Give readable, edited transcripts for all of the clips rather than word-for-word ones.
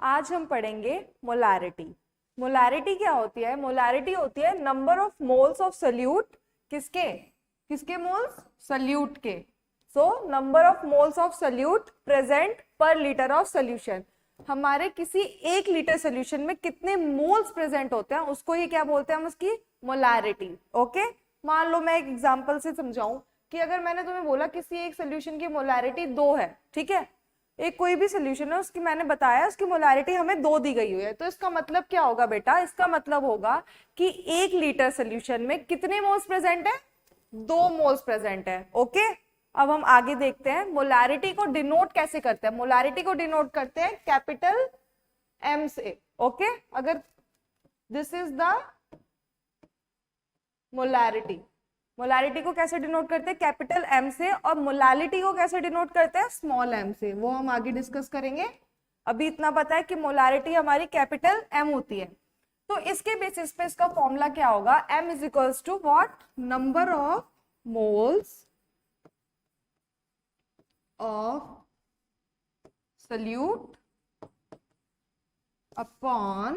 आज हम पढ़ेंगे मोलैरिटी। मोलैरिटी क्या होती है? मोलैरिटी होती है number of moles of salute. किसके किसके मोल्स? सल्यूट के। So number of moles of salute present पर लीटर ऑफ सोल्यूशन। हमारे किसी 1 लीटर सोल्यूशन में कितने मोल्स प्रेजेंट होते हैं उसको ही क्या बोलते हैं हम? उसकी मोलैरिटी। ओके, मान लो मैं एक एग्जांपल से समझाऊं कि अगर मैंने तुम्हें बोला किसी एक सोल्यूशन की मोलैरिटी 2 है, ठीक है, एक कोई भी सोल्यूशन है उसकी मैंने बताया उसकी मोलैरिटी हमें 2 दी गई हुई है, तो इसका मतलब क्या होगा बेटा? इसका मतलब होगा कि 1 लीटर सोल्यूशन में कितने मोल्स प्रेजेंट है? 2 मोल्स प्रेजेंट है। ओके, अब हम आगे देखते हैं मोलैरिटी को डिनोट कैसे करते हैं। मोलैरिटी को डिनोट करते हैं कैपिटल एम से। ओके, अगर this is the molarity, molarity को कैसे डिनोट करते हैं? कैपिटल एम से। और मोलालिटी को कैसे डिनोट करते हैं? स्मॉल एम से। वो हम आगे डिस्कस करेंगे। अभी इतना पता है कि मोलैरिटी हमारी कैपिटल एम होती है। तो इसके बेसिस पे इसका फॉर्मूला क्या होगा? M is equals to what? Number of moles of solute upon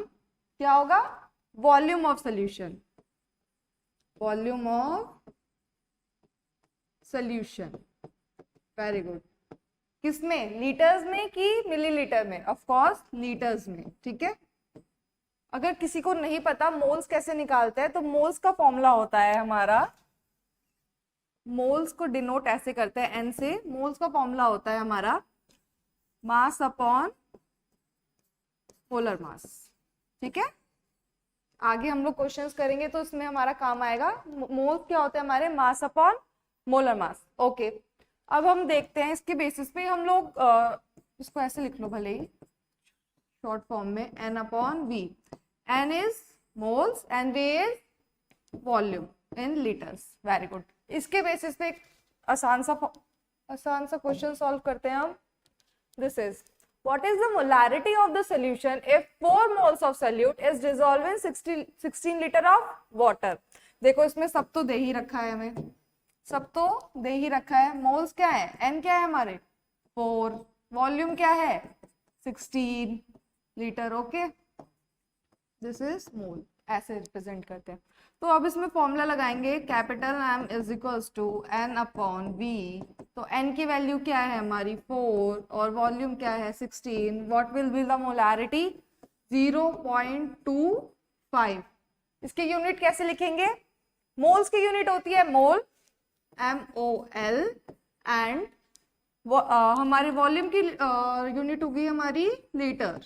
क्या होगा? Volume of solution. Volume of solution. Very good. किसमें? लीटर्स में कि मिलीलीटर में? ऑफ कोर्स लीटर्स में। ठीक है, अगर किसी को नहीं पता मोल्स कैसे निकालते हैं तो मोल्स का फॉर्मूला होता है हमारा, मोल्स को डिनोट ऐसे करते हैं एन से। मोल्स का फॉर्मूला होता है हमारा मास अपॉन मोलर मास। ठीक है, आगे हम लोग क्वेश्चंस करेंगे तो इसमें हमारा काम आएगा। मोल्स क्या होते हैं हमारे? Mass upon molar mass. Okay, अब हम देखते हैं इसके बेसिस पे हम लोग इसको ऐसे लिख लो भले ही शॉर्ट फॉर्म में, N upon V. N is moles and V is volume in litres. Very good. इसके बेसिस पे एक आसान सा क्वेश्चन सॉल्व करते हैं हम। This is what is the molarity of the solution if 4 moles of solute is dissolved in 16 liter of water? देखो इसमें सब तो दे ही रखा है, हमें सब तो दे ही रखा है। मोल्स क्या है? एन क्या है हमारे? 4। वॉल्यूम क्या है? 16 litre. Okay, this is mole. ऐसे रिप्रेजेंट करते हैं। तो अब इसमें फॉर्मूला लगाएंगे capital M is equals to N upon V. तो एन की वैल्यू क्या है हमारी? 4 और वॉल्यूम क्या है? 16। What will be the molarity? 0.25। इसके यूनिट कैसे लिखेंगे? मोल्स की यूनिट होती है मोल, MOL, एंड हमारे वॉल्यूम की यूनिट होगी हमारी लीटर।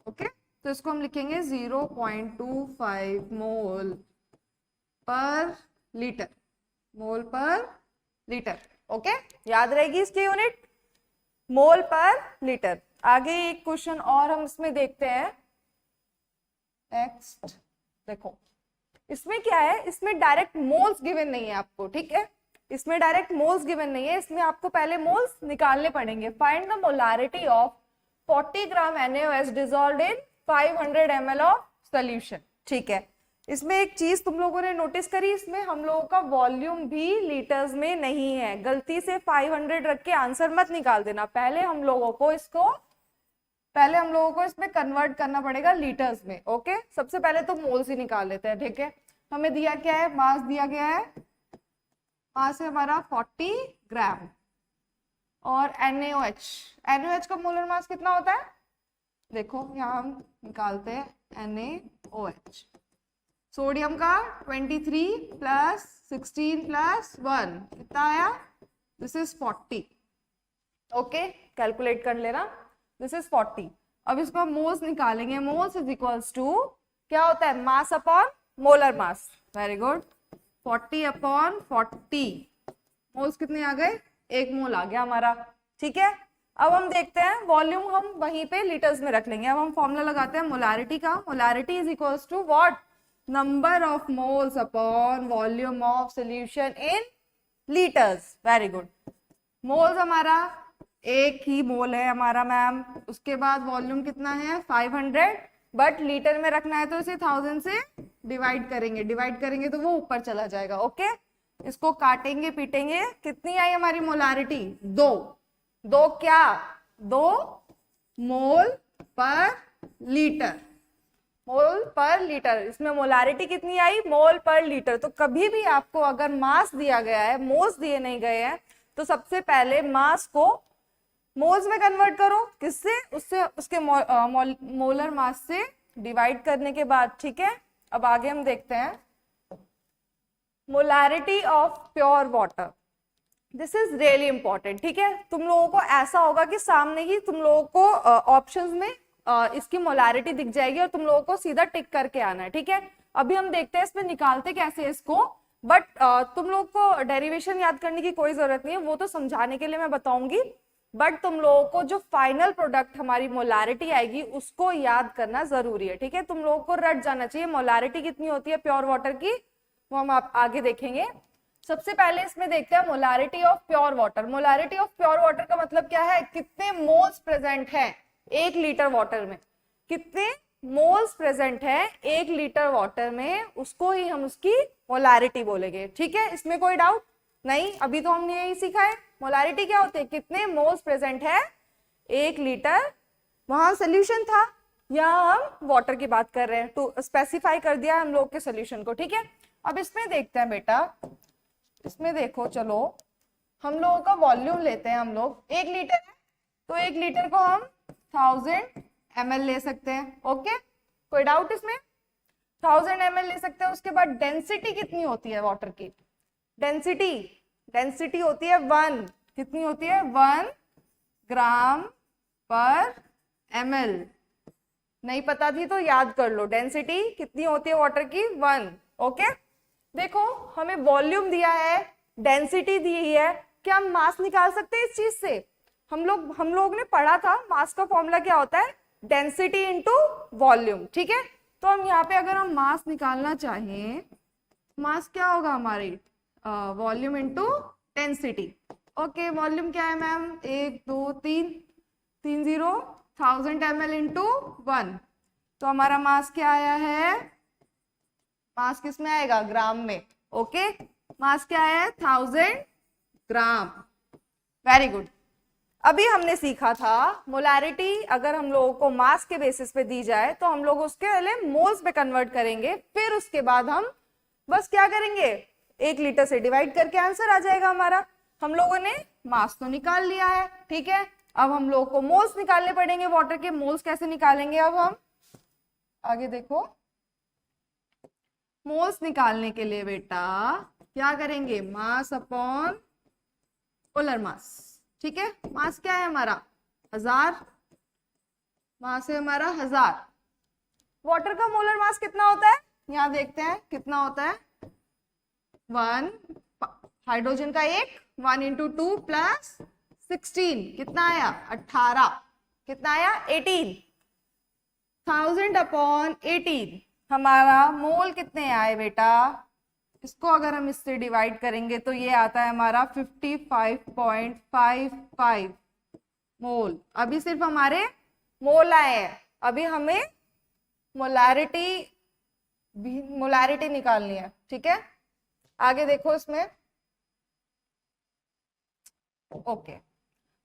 ओके, तो इसको हम लिखेंगे 0.25 मोल पर लीटर। मोल पर लीटर। ओके, याद रहेगी इसकी यूनिट मोल पर लीटर। आगे एक क्वेश्चन और हम इसमें देखते हैं। नेक्स्ट देखो, इसमें क्या है? इसमें डायरेक्ट मोल्स गिवन नहीं है आपको। ठीक है, इसमें डायरेक्ट मोल्स गिवन नहीं है, इसमें आपको पहले मोल्स निकालने पड़ेंगे। Find the molarity of 40 gram NaOH dissolved in 500 ml of solution. ठीक है, इसमें एक चीज तुम लोगों ने नोटिस करी, इसमें हम लोगों का वॉल्यूम भी लीटर्स में नहीं है। गलती से 500 रख के आंसर मत निकाल देना। पहले हम लोगों को इसमें कन्वर्ट करना पड़ेगा लीटर्स में। ओके, सबसे पहले तो मोल्स ही निकाल लेते हैं। ठीक है, हमें दिया क्या है? मास दिया गया है, मास है हमारा 40 ग्राम। और NaOH का मोलर मास कितना होता है? देखो यहाँ हम निकालते हैं NaOH। सोडियम का 23 प्लस 16 प्लस 1 कितना आया? This is 40। ओके, कैलकुलेट कर लेना, दिस इज 40। अब इसको हम मोल्स निकालेंगे। मोल्स इज इक्वल्स टू क्या होता है? Mass upon molar mass. Very good. 40 upon 40, moles कितने आ गए? 1 मोल आ गया हमारा। ठीक है, अब हम देखते हैं वॉल्यूम, हम वहीं पे लीटर्स में रख लेंगे। अब हम फॉर्मूला लगाते हैं मोलैरिटी का। Molarity is equals to what? Number of moles upon volume of solution in litres. Very good. Moles हमारा 1 ही मोल है हमारा मैम। उसके बाद वॉल्यूम कितना है? 500, बट लीटर में रखना है तो इसे 1000 से डिवाइड करेंगे तो वो ऊपर चला जाएगा। ओके, इसको काटेंगे पीटेंगे। कितनी आई हमारी मोलैरिटी? 2 क्या? 2 मोल पर लीटर, मोल पर लीटर। इसमें मोलारिटी कितनी आई, मोल पर लीटर। तो कभी भी आपको अगर मास दिया गया है, मोल्स दिए नहीं गए हैं, तो सबसे पहले मास को मोल्स में कन्वर्ट करो, किससे, उससे उसके मोलर मास से डिवाइड करने के बाद, ठीक है। अब आगे हम देखते हैं molarity of pure water, this is really important, ठीक है। तुम लोगों को ऐसा होगा कि सामने ही तुम लोगों को ऑप्शंस में इसकी मोलारिटी दिख जाएगी और तुम लोगों को सीधा टिक करके आना है, ठीक है। अभी हम देखते हैं इसमें निकालते कैसे है इसको, बट तुम लोग को डेरिवेशन याद करने की कोई जरूरत नहीं है, वो तो समझाने के लिए मैं बताऊंगी, बट तुम लोगों को जो फाइनल प्रोडक्ट हमारी मोलारिटी आएगी उसको याद करना जरूरी है, ठीक है। तुम लोगों को रट जाना चाहिए मोलारिटी कितनी होती है प्योर वाटर की, वो हम आप आगे देखेंगे। सबसे पहले इसमें देखते हैं molarity of pure water. Molarity of pure water का मतलब क्या है, कितने मोल्स प्रेजेंट है 1 लीटर वाटर में, कितने मोल्स प्रेजेंट है 1 लीटर वाटर में, उसको ही हम उसकी मोलारिटी बोलेंगे, ठीक है। इसमें कोई डाउट नहीं, अभी तो हमने यही सीखा है। मोलारिटी क्या होती है, कितने मोल्स प्रेजेंट है 1 लीटर, वहां सोल्यूशन था, यहाँ हम वाटर की बात कर रहे हैं, तो स्पेसिफाई कर दिया हम लोग के सोल्यूशन को, ठीक है। अब इसमें देखते हैं बेटा, इसमें देखो, चलो हम लोगों का वॉल्यूम लेते हैं, हम लोग 1 लीटर है तो 1 लीटर को हम 1000 ml ले सकते हैं, ओके, कोई डाउट इसमें, 1000 ml ले सकते हैं। उसके बाद डेंसिटी कितनी होती है वाटर की, डेंसिटी होती है 1, कितनी होती है 1 ग्राम पर ml, नहीं पता थी तो याद कर लो, डेंसिटी कितनी होती है वाटर की 1, ओके। देखो हमें वॉल्यूम दिया है, डेंसिटी दी है, क्या हम मास निकाल सकते हैं इस चीज से, हम लोग ने पढ़ा था मास का फॉर्मूला क्या होता है, डेंसिटी इंटू वॉल्यूम, ठीक है। तो हम यहाँ पे अगर हम मास निकालना चाहें, मास क्या होगा हमारी, volume into density, okay. Volume क्या है मैम, 1 2 3 3 0 1000 ml इंटू 1, तो हमारा मास क्या आया है, मास किस में आएगा, ग्राम में, ओके। मास क्या है 1000 ग्राम, वेरी गुड। अभी हमने सीखा था मोलारिटी अगर हम लोगों को मास के बेसिस पे दी जाए तो हम लोग उसके पहले मोल्स पे कन्वर्ट करेंगे, फिर उसके बाद हम बस क्या करेंगे, 1 लीटर से डिवाइड करके आंसर आ जाएगा हमारा। हम लोगों ने मास तो निकाल लिया है, ठीक है। अब हम लोग को मोल्स निकालने पड़ेंगे वाटर के, मोल्स कैसे निकालेंगे, अब हम आगे देखो, मोल्स निकालने के लिए बेटा क्या करेंगे, मास अपॉन मोलर मास, ठीक है। मास क्या है हमारा 1000, मास है हमारा 1000, वाटर का मोलर मास कितना होता है, यहाँ देखते हैं कितना होता है, 1, हाइड्रोजन का 1 इंटू 2 प्लस 16, कितना आया 18, कितना आया 18, 1000 अपॉन 18, हमारा मोल कितने आए बेटा, इसको अगर हम इससे डिवाइड करेंगे तो ये आता है हमारा 55.55 मोल। अभी सिर्फ हमारे मोल आए हैं, अभी हमें मोलारिटी निकालनी है, ठीक है। आगे देखो इसमें, ओके,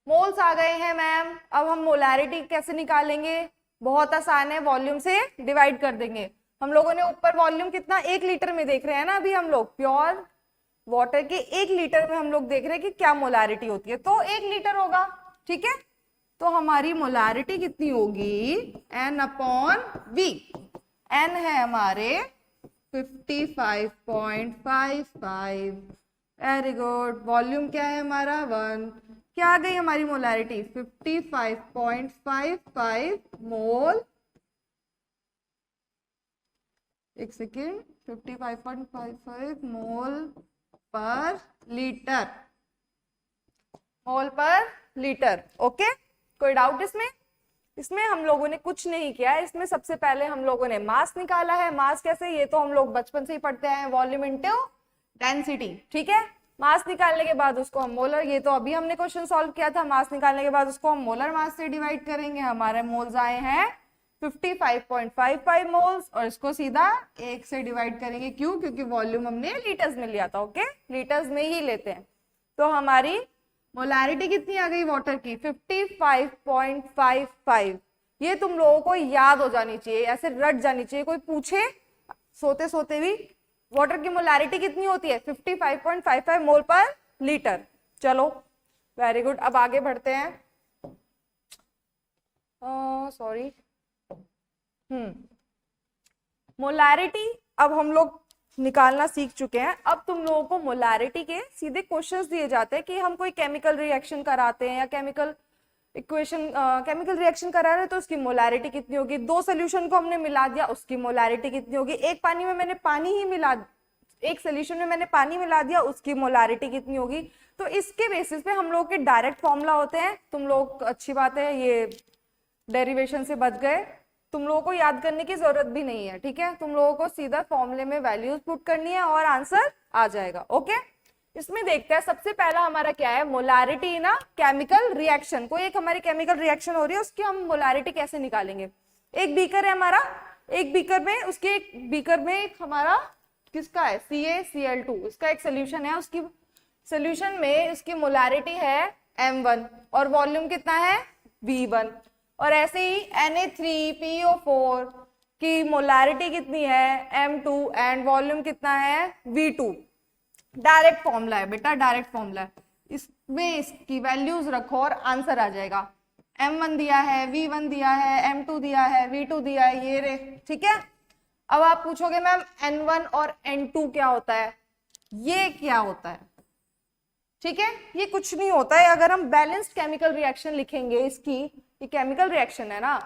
मोल्स आ गए हैं मैम। अब हम मोलारिटी कैसे निकालेंगे, बहुत आसान है, वॉल्यूम से डिवाइड कर देंगे। हम लोगों ने ऊपर वॉल्यूम कितना 1 लीटर में देख रहे हैं ना, अभी हम लोग प्योर वाटर के 1 लीटर में हम लोग देख रहे हैं कि क्या मोलारिटी होती है, तो 1 लीटर होगा, ठीक है। तो हमारी मोलारिटी कितनी होगी, N अपॉन V, N है हमारे 55.55, वेरी गुड। वॉल्यूम क्या है हमारा 1, क्या आ गई हमारी मोलारिटी 55.55 मोल, एक सेकेंड, 55.55 मोल पर लीटर, मोल पर लीटर, ओके। कोई डाउट इसमें, इसमें हम लोगों ने कुछ नहीं किया है, इसमें सबसे पहले हम लोगों ने मास निकाला है। मास कैसे, ये तो हम लोग बचपन से ही पढ़ते हैं, वॉल्यूम इनटू डेंसिटी, ठीक है। मास निकालने के बाद उसको हम मोलर, ये तो अभी हमने क्वेश्चन सॉल्व किया था, मास निकालने के बाद उसको हम मोलर मास से डिवाइड करेंगे, हमारे मोल्स आए हैं 55.55 मोल्स, और इसको सीधा 1 से डिवाइड करेंगे, क्यों, क्योंकि वॉल्यूम हमने लीटर्स में लिया था, ओके, लीटर्स में ही लेते हैं। तो हमारी मोलारिटी कितनी आ गई वाटर की 55.55, ये तुम लोगों को याद हो जानी चाहिए, ऐसे रट जानी चाहिए, कोई पूछे सोते सोते भी वाटर की मोलैरिटी कितनी होती है 55.55 मोल पर लीटर। चलो वेरी गुड, अब आगे बढ़ते हैं। सॉरी, मोलैरिटी अब हम लोग निकालना सीख चुके हैं। अब तुम लोगों को मोलैरिटी के सीधे क्वेश्चंस दिए जाते हैं कि हम कोई केमिकल रिएक्शन कराते हैं या केमिकल रिएक्शन करा रहे हैं तो उसकी मोलैरिटी कितनी होगी। दो सोल्यूशन को हमने मिला दिया, उसकी मोलैरिटी कितनी होगी। एक पानी में मैंने पानी ही मिला, एक सोल्यूशन में मैंने पानी मिला दिया, उसकी मोलैरिटी कितनी होगी। तो इसके बेसिस पे हम लोग के डायरेक्ट फॉर्मूला होते हैं। तुम लोग अच्छी बात है ये डेरिवेशन से बच गए, तुम लोगों को याद करने की जरूरत भी नहीं है, ठीक है। तुम लोगों को सीधा फॉर्मूले में वैल्यूज पुट करनी है और आंसर आ जाएगा। ओके, इसमें देखते हैं सबसे पहला हमारा क्या है, मोलैरिटी ना केमिकल रिएक्शन। कोई एक हमारी केमिकल रिएक्शन हो रही है, उसकी हम मोलैरिटी कैसे निकालेंगे। एक बीकर है हमारा, एक बीकर में उसके एक बीकर में एक हमारा किसका है CaCl2, इसका एक सोल्यूशन है, उसकी सोल्यूशन में उसकी मोलैरिटी है M1 और वॉल्यूम कितना है V1। और ऐसे ही Na3PO4 की मोलैरिटी कितनी है M2 एंड वॉल्यूम कितना है V2। डायरेक्ट फॉर्मूला है बेटा, डायरेक्ट फॉर्मूला है, इसमें इसकी वैल्यूज रखो और आंसर आ जाएगा। M1 दिया है, V1 दिया है, M2 दिया है, V2 दिया है, ये रे, ठीक है। अब आप पूछोगे मैम N1 और N2 क्या होता है, ये क्या होता है, ठीक है। ये कुछ नहीं होता है। अगर हम बैलेंस्ड केमिकल रिएक्शन लिखेंगे, इसकी ये केमिकल रिएक्शन है ना,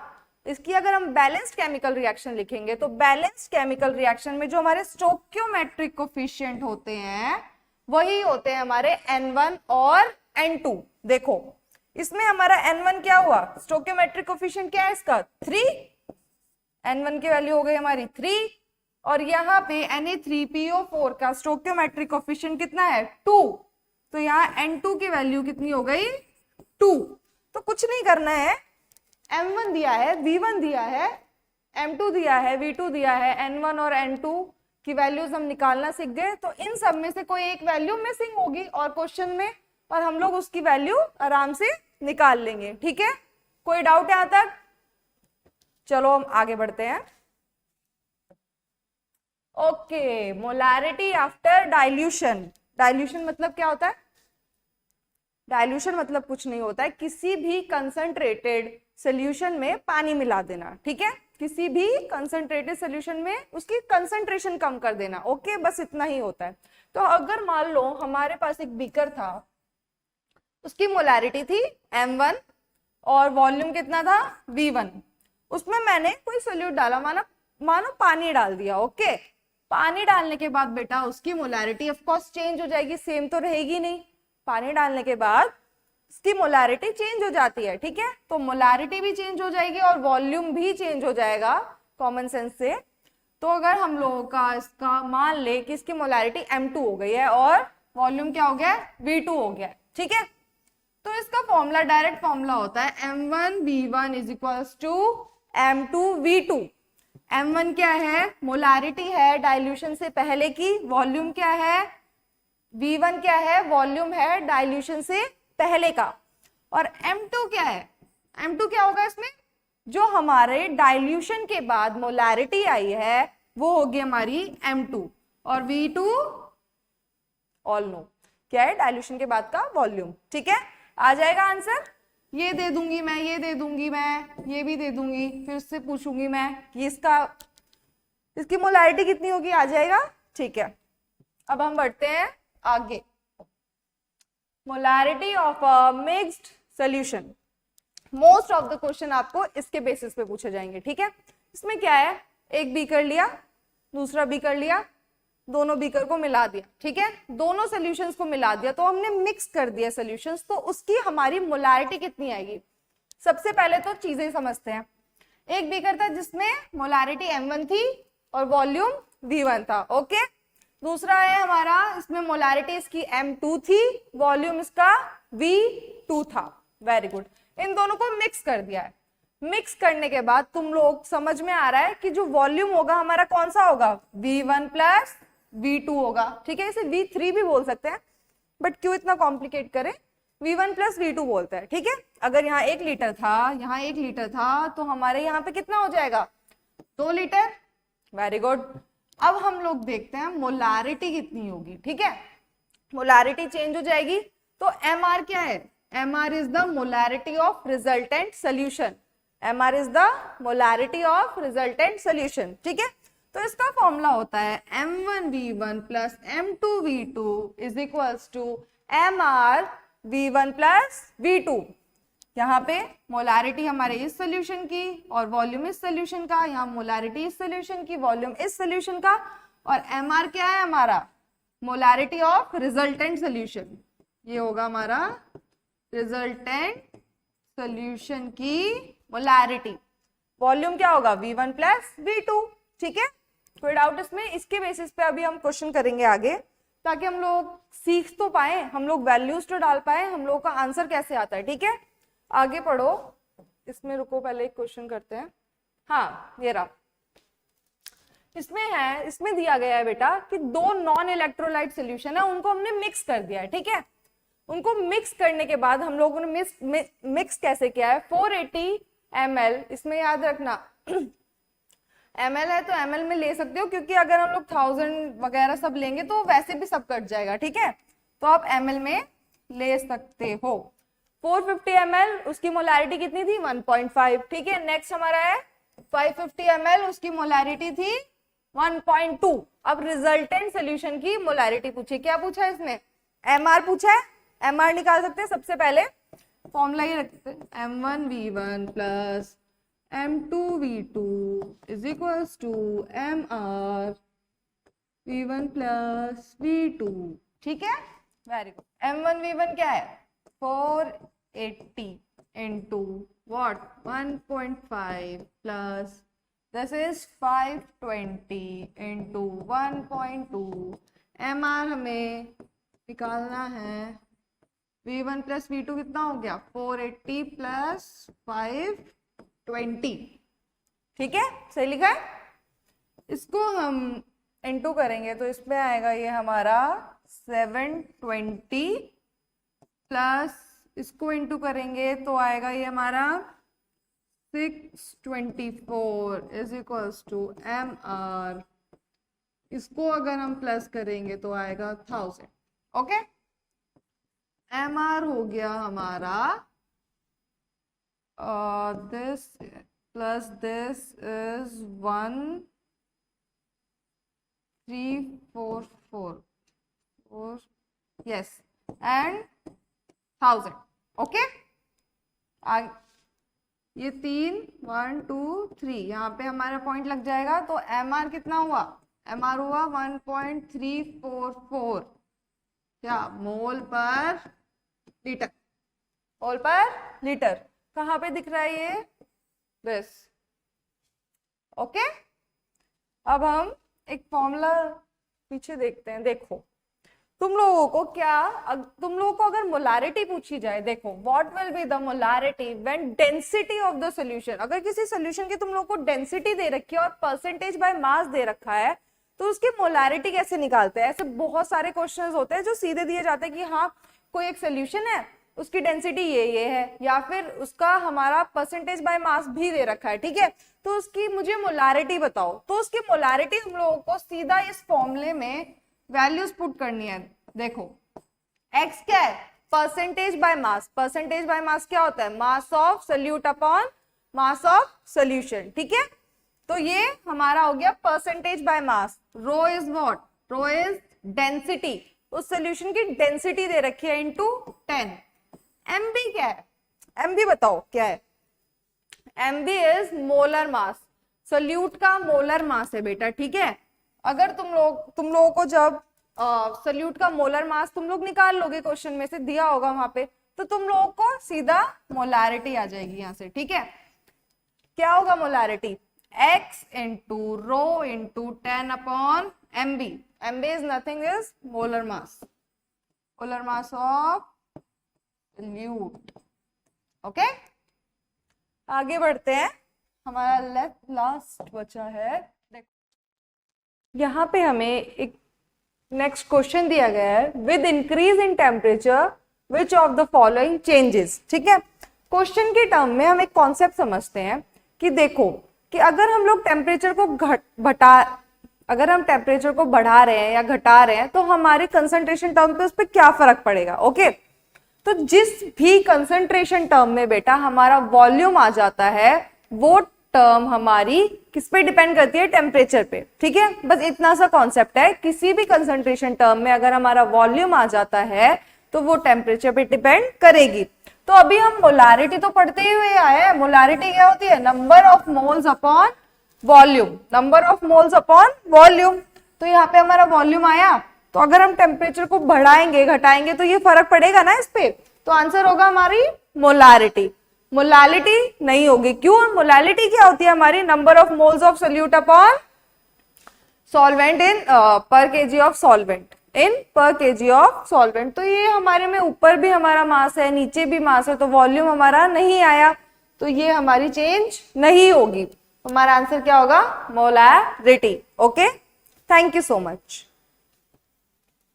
इसकी अगर हम बैलेंस्ड केमिकल रिएक्शन लिखेंगे तो बैलेंस्ड केमिकल रिएक्शन में जो हमारे स्टोइकियोमेट्रिक कोफिशिएंट होते हैं वही होते हैं हमारे N1 और N2। देखो इसमें हमारा N1 क्या हुआ, स्टोइकियोमेट्रिक कोफिशिएंट क्या है इसका 3, N1 की वैल्यू हो गई हमारी 3, और यहाँ पे Na3PO4 का स्टोइकियोमेट्रिक कोफिशिएंट कितना है 2, तो यहाँ N2 की वैल्यू कितनी हो गई 2। तो कुछ नहीं करना है, M1 दिया है, V1 दिया है, M2 दिया है, V2 दिया है, N1 और N2 की वैल्यूज हम निकालना सीख गए। तो इन सब में से कोई एक वैल्यू मिसिंग होगी और क्वेश्चन में, और हम लोग उसकी वैल्यू आराम से निकाल लेंगे, ठीक है। कोई डाउट है यहां तक? चलो हम आगे बढ़ते हैं। Okay, molarity after dilution. Dilution मतलब क्या होता है, डाइल्यूशन मतलब कुछ नहीं होता है, किसी भी कंसंट्रेटेड सोल्यूशन में पानी मिला देना, ठीक है। किसी भी कंसंट्रेटेड सोल्यूशन में उसकी कंसंट्रेशन कम कर देना, ओके, बस इतना ही होता है। तो अगर मान लो हमारे पास एक बीकर था, उसकी मोलैरिटी थी M1 और वॉल्यूम कितना था V1, उसमें मैंने कोई सोल्यूट डाला, मानो पानी डाल दिया, ओके। पानी डालने के बाद बेटा उसकी मोलैरिटी ऑफ कोर्स चेंज हो जाएगी, सेम तो रहेगी नहीं। पानी डालने के बाद इसकी मोलैरिटी चेंज हो जाती है, ठीक है। तो मोलैरिटी भी चेंज हो जाएगी और वॉल्यूम भी चेंज हो जाएगा कॉमन सेंस से। तो अगर हम लोगों का इसका मान ले कि इसकी मोलैरिटी M2 हो गई है और वॉल्यूम क्या हो गया है V2 हो गया है, ठीक है। तो इसका फॉर्मूला डायरेक्ट फॉर्मूला होता है M1V1 is equals to M2V2। M1 क्या है, मोलैरिटी है डाइल्यूशन से पहले की, वॉल्यूम क्या है V1 क्या है, वॉल्यूम है डाइल्यूशन से पहले का, और M2 क्या है, M2 क्या होगा इसमें, जो हमारे डाइल्यूशन के बाद मोलैरिटी आई है वो होगी हमारी M2, और V2 ऑल नो क्या है डाइल्यूशन के बाद का वॉल्यूम, ठीक है। आ जाएगा आंसर, ये दे दूंगी मैं, ये दे दूंगी मैं, ये भी दे दूंगी, फिर उससे पूछूंगी मैं कि इसकी मोलैरिटी कितनी होगी, आ जाएगा, ठीक है। अब हम बढ़ते हैं आगे, molarity of a mixed solution. Most of the question आपको इसके बेसिस पे पूछे जाएंगे, ठीक है। इसमें क्या है, एक बीकर लिया, दूसरा बीकर लिया, दोनों बीकर को मिला दिया, ठीक है। दोनों सॉल्यूशंस को मिला दिया तो हमने मिक्स कर दिया सॉल्यूशंस, तो उसकी हमारी मोलैरिटी कितनी आएगी। सबसे पहले तो चीजें समझते हैं। एक बीकर था जिसमें मोलैरिटी M1 थी और वॉल्यूम V1 था, ओके। दूसरा है हमारा, इसमें मोलैरिटी इसकी M2 थी, वॉल्यूम इसका V2 था, वेरी गुड। इन दोनों को मिक्स कर दिया है। मिक्स करने के बाद तुम लोग समझ में आ रहा है कि जो वॉल्यूम होगा हमारा कौन सा होगा, V1 प्लस V2 होगा, ठीक है। इसे V3 भी बोल सकते हैं, बट क्यों इतना कॉम्प्लिकेट करें, V1 प्लस V2 बोलते हैं, ठीक है। अगर यहाँ 1 लीटर था, यहाँ 1 लीटर था, तो हमारे यहाँ पे कितना हो जाएगा, 2 लीटर। Very good. अब हम लोग देखते हैं मोलारिटी कितनी होगी, ठीक है। मोलारिटी चेंज हो जाएगी, तो MR क्या है, MR is the molarity of resultant solution, MR is the molarity of resultant solution, ठीक है। तो इसका फॉर्मूला होता है M1V1 plus M2V2 is equals to MR V1 plus V2। यहाँ पे मोलारिटी हमारे इस सोल्यूशन की और वॉल्यूम इस सोल्यूशन का, यहाँ मोलारिटी इस सोल्यूशन की, वॉल्यूम इस सोल्यूशन का, और MR क्या है हमारा, मोलारिटी ऑफ रिजल्टेंट सोल्यूशन। ये होगा हमारा रिजल्टेंट सोल्यूशन की मोलारिटी। वॉल्यूम क्या होगा, V1 प्लस V2, ठीक है। कोई डाउट इसमें? इसके बेसिस पे अभी हम क्वेश्चन करेंगे आगे, ताकि हम लोग सीख तो पाए, हम लोग वैल्यूज तो डाल पाए, हम लोग का आंसर कैसे आता है, ठीक है। आगे पढ़ो, इसमें रुको, पहले एक क्वेश्चन करते हैं। हाँ ये रहा, इसमें दिया गया है बेटा कि 2 नॉन इलेक्ट्रोलाइट सोल्यूशन है, उनको हमने मिक्स कर दिया है, ठीक है। उनको मिक्स करने के बाद हम लोगों ने मिक्स कैसे किया है, 480 ml, इसमें याद रखना ml है तो ml में ले सकते हो, क्योंकि अगर हम लोग 1000 वगैरह सब लेंगे तो वैसे भी सब कट जाएगा, ठीक है। तो आप ml में ले सकते हो। 450 ml, उसकी मोलारिटी कितनी थी, 1.5, ठीक है। नेक्स्ट हमारा है 550 ml, उसकी मोलारिटी थी 1.2। अब रिजल्टेंट सोल्यूशन की मोलारिटी पूछी, क्या पूछा है इसमें, MR पूछा है। MR निकाल सकते हैं, सबसे पहले फॉर्मूला ये रखते हैं, M1V1 plus M2V2 is equals to MR V1 plus V2, ठीक है। Very good. M1V1 क्या है, 480 into what, 1.5 plus this is 520 into 1.2। MR हमें निकालना है, V1 प्लस V2 कितना हो गया, 480 प्लस 520, ठीक है, सही लिखा है। इसको हम इंटू करेंगे तो इसमें आएगा ये हमारा 720 प्लस इसको इंटू करेंगे तो आएगा ये हमारा 624 इज इक्वल्स टू MR। इसको अगर हम प्लस करेंगे तो आएगा 1000, ओके। MR हो गया हमारा this plus this is 1344 yes and 1000, okay. ये 3 1 2 3 यहाँ पे हमारा पॉइंट लग जाएगा, तो MR कितना हुआ, MR हुआ 1.344 क्या, मोल पर लीटर, मोल पर लीटर। कहाँ पे दिख रहा है ये, दिस, ओके। अब हम एक फॉर्मूला पीछे देखते हैं। देखो तुम लोगों को अगर मोलारिटी पूछी जाए, देखो what will be the molarity when density of the solution, अगर किसी सॉल्यूशन की तुम लोगों को डेंसिटी दे रखी है और परसेंटेज बाय मास दे रखा है, तो उसकी मोलारिटी कैसे निकालते हैं। ऐसे बहुत सारे क्वेश्चंस होते हैं जो सीधे दिए जाते हैं कि हाँ कोई एक सोल्यूशन है, उसकी डेंसिटी ये है, या फिर उसका हमारा परसेंटेज बाय मास भी दे रखा है, ठीक है। तो उसकी मुझे मोलारिटी बताओ, तो उसकी मोलारिटी हम लोगों को सीधा इस फॉर्मूले में वैल्यूज पुट करनी है। देखो x क्या है, percentage by mass, percentage by mass क्या होता है, mass of solute upon mass of solution, ठीक है। तो ये हमारा हो गया percentage by mass. Rho is what, rho is density, उस सोल्यूशन की डेंसिटी दे रखी है इनटू 10। MB क्या है, MB बताओ क्या है, MB is molar mass, solute का मोलर मास है बेटा, ठीक है। अगर तुम लोगों को जब सोल्यूट का मोलर मास तुम लोग निकाल लोगे, क्वेश्चन में से दिया होगा वहां पे, तो तुम लोगों को सीधा मोलारिटी आ जाएगी यहाँ से, ठीक है। क्या होगा molarity, x into rho into 10 upon MB। MB is nothing is molar mass, molar mass of solute, okay. आगे बढ़ते हैं, हमारा लास्ट बचा है। यहाँ पे हमें एक नेक्स्ट क्वेश्चन दिया गया है, with increase in temperature which of the following changes. ठीक है, क्वेश्चन के टर्म में हम एक कॉन्सेप्ट समझते हैं कि देखो कि अगर हम लोग टेम्परेचर को अगर हम टेम्परेचर को बढ़ा रहे हैं या घटा रहे हैं तो हमारे कंसंट्रेशन टर्म पे उस पर क्या फर्क पड़ेगा। ओके, तो जिस भी कंसंट्रेशन टर्म में बेटा हमारा वॉल्यूम आ जाता है वो टर्म हमारी किस पे डिपेंड करती है, टेम्परेचर पे। ठीक है, बस इतना सा कॉन्सेप्ट है, किसी भी कंसंट्रेशन टर्म में अगर हमारा वॉल्यूम आ जाता है तो वो टेम्परेचर पे डिपेंड करेगी। तो अभी हम मोलारिटी तो पढ़ते ही हुए आए हैं। मोलारिटी क्या होती है, number of moles upon volume, number of moles upon volume. तो यहाँ पे हमारा वॉल्यूम आया, तो अगर हम टेम्परेचर को बढ़ाएंगे घटाएंगे तो ये फर्क पड़ेगा ना इस पे, तो आंसर होगा हमारी मोलारिटी। मोलालिटी नहीं होगी, क्यों? मोलालिटी क्या होती है हमारी, number of moles of solute upon solvent in पर केजी ऑफ सॉल्वेंट इन पर केजी ऑफ सॉल्वेंट। तो ये हमारे में ऊपर भी हमारा मास है, नीचे भी मास है, तो वॉल्यूम हमारा नहीं आया, तो ये हमारी चेंज नहीं होगी। हमारा आंसर क्या होगा, molarity. Okay, thank you so much.